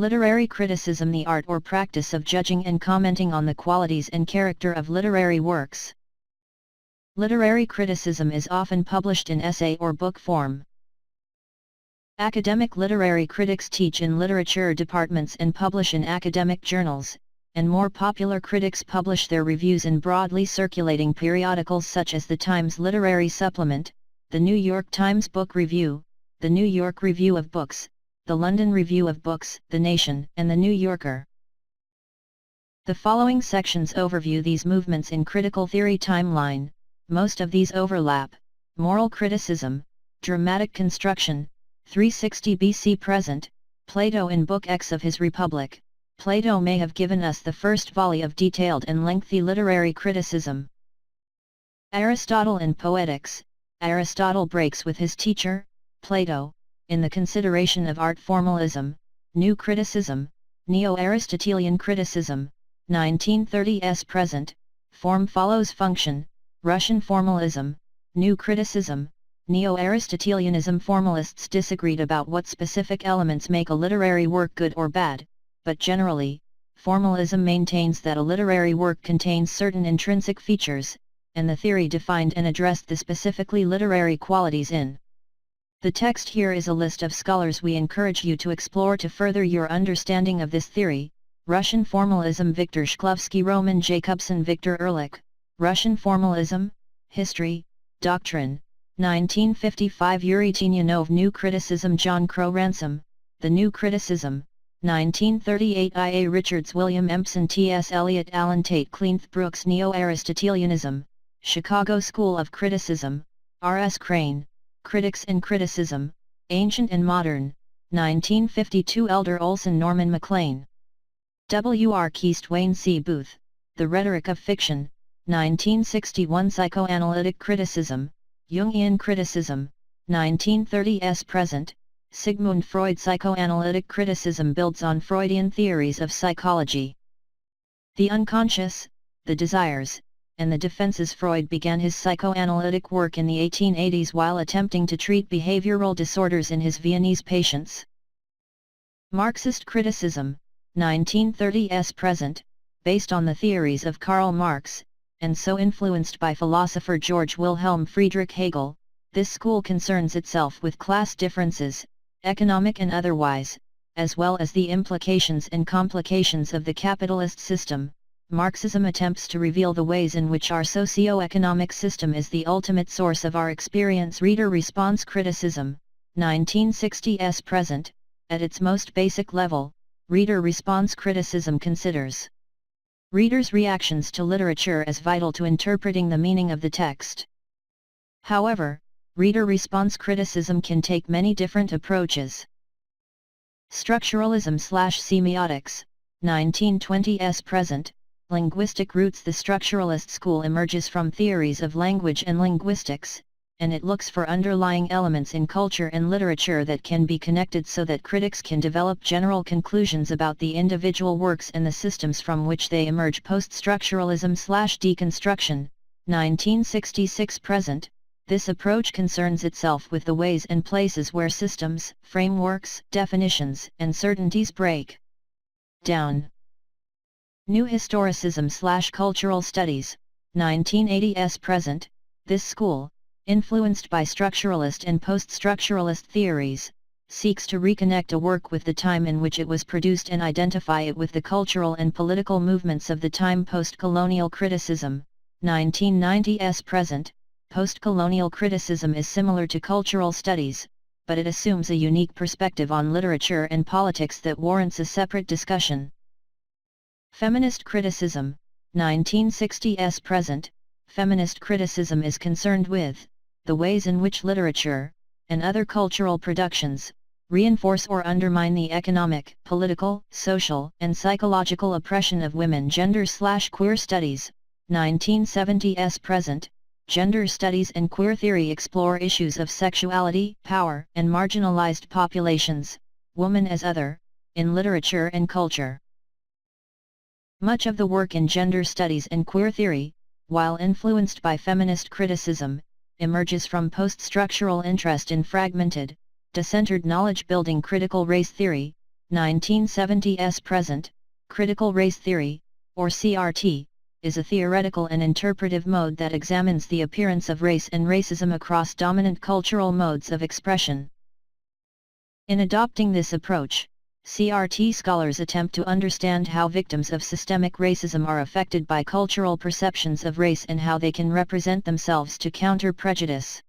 Literary criticism, the art or practice of judging and commenting on the qualities and character of literary works. Literary criticism is often published in essay or book form. Academic literary critics teach in literature departments and publish in academic journals, and more popular critics publish their reviews in broadly circulating periodicals such as the Times Literary Supplement, the New York Times Book Review, the New York Review of Books, the London Review of Books, The Nation, and the New Yorker. The following sections overview these movements in critical theory timeline. Most of these overlap: moral criticism, dramatic construction, 360 BC present, Plato in Book X of his Republic. Plato may have given us the first volley of detailed and lengthy literary criticism. Aristotle in Poetics. Aristotle breaks with his teacher, Plato, in the consideration of art. Formalism, New Criticism, Neo-Aristotelian Criticism, 1930s present, Form follows function, Russian Formalism, New Criticism, Neo-Aristotelianism. Formalists disagreed about what specific elements make a literary work good or bad, but generally, formalism maintains that a literary work contains certain intrinsic features, and the theory defined and addressed the specifically literary qualities in. The text here is a list of scholars we encourage you to explore to further your understanding of this theory. Russian Formalism, Viktor Shklovsky, Roman Jacobson, Victor Ehrlich. Russian Formalism, History, Doctrine, 1955. Yuri Tenyanov. New Criticism, John Crow Ransom, The New Criticism, 1938. I. A. Richards, William Empson, T. S. Eliot, Alan Tate, Cleanth Brooks. Neo-Aristotelianism, Chicago School of Criticism, R. S. Crane, Critics and Criticism, Ancient and Modern, 1952. Elder Olson, Norman MacLean. W. R. Keast, Wayne C. Booth, The Rhetoric of Fiction, 1961. Psychoanalytic Criticism, Jungian Criticism, 1930s present, Sigmund Freud. Psychoanalytic criticism builds on Freudian theories of psychology. The unconscious, the desires, and the defenses. Freud began his psychoanalytic work in the 1880s while attempting to treat behavioral disorders in his Viennese patients. Marxist criticism, 1930s present, based on the theories of Karl Marx, and so influenced by philosopher George Wilhelm Friedrich Hegel. This school concerns itself with class differences, economic and otherwise, as well as the implications and complications of the capitalist system. Marxism attempts to reveal the ways in which our socio-economic system is the ultimate source of our experience. Reader response criticism, 1960s present, at its most basic level, reader response criticism considers readers' reactions to literature as vital to interpreting the meaning of the text. However, reader response criticism can take many different approaches. Structuralism/semiotics, 1920s present, linguistic roots. The structuralist school emerges from theories of language and linguistics, and it looks for underlying elements in culture and literature that can be connected so that critics can develop general conclusions about the individual works and the systems from which they emerge. Post-structuralism/deconstruction, 1966 present, this approach concerns itself with the ways and places where systems, frameworks, definitions, and certainties break down. New historicism/cultural studies, 1980s present, this school, influenced by structuralist and post-structuralist theories, seeks to reconnect a work with the time in which it was produced and identify it with the cultural and political movements of the time. Post-colonial criticism, 1990s present, post-colonial criticism is similar to cultural studies, but it assumes a unique perspective on literature and politics that warrants a separate discussion. Feminist criticism, 1960s present, feminist criticism is concerned with the ways in which literature, and other cultural productions, reinforce or undermine the economic, political, social, and psychological oppression of women. Gender/queer studies, 1970s present, gender studies and queer theory explore issues of sexuality, power, and marginalized populations, woman as other, in literature and culture. Much of the work in gender studies and queer theory, while influenced by feminist criticism, emerges from post-structural interest in fragmented, decentered knowledge-building critical race theory, 1970s present, critical race theory, or CRT, is a theoretical and interpretive mode that examines the appearance of race and racism across dominant cultural modes of expression. In adopting this approach, CRT scholars attempt to understand how victims of systemic racism are affected by cultural perceptions of race and how they can represent themselves to counter prejudice.